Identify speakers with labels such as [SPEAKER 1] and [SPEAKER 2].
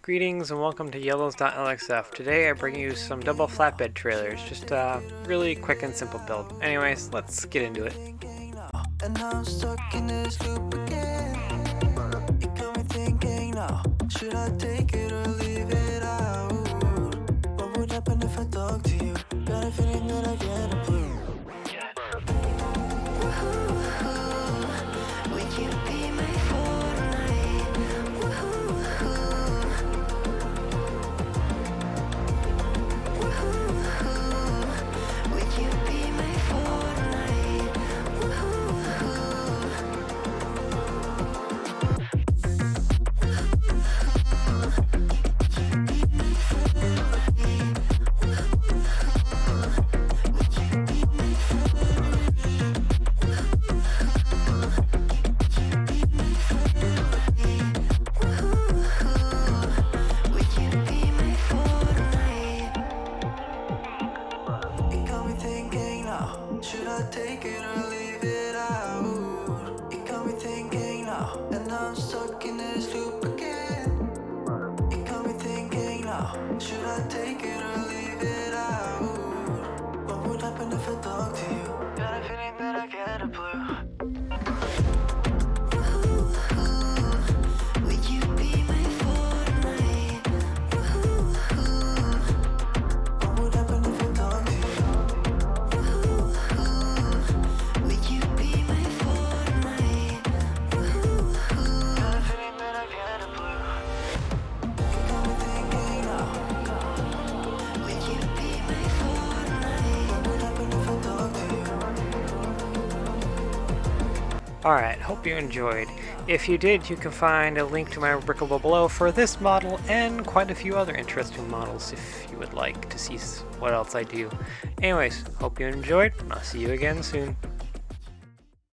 [SPEAKER 1] Greetings and welcome to Yellows.lxf. Today I bring you some double flatbed trailers, just a really quick and simple build. Anyways, let's get into it.
[SPEAKER 2] And now I'm stuck in this loop again. It got me thinking now, should I take it or leave it out? What would happen if I talk to you? Got a feeling that I get a clue. Would you be my Fortnite? Would you be my Fortnite? Should I take it or leave it out? It got me thinking now, and now I'm stuck in this loop again. It got me thinking now, should I take it or leave it out? What would happen if I talk to you? Got a feeling that I get a blue. Would you be my Fortnite? What would happen if I talk to you?
[SPEAKER 1] Alright, hope you enjoyed. If you did, you can find a link to my Rebrickable below for this model and quite a few other interesting models if you would like to see what else I do. Anyways, hope you enjoyed, and I'll see you again soon.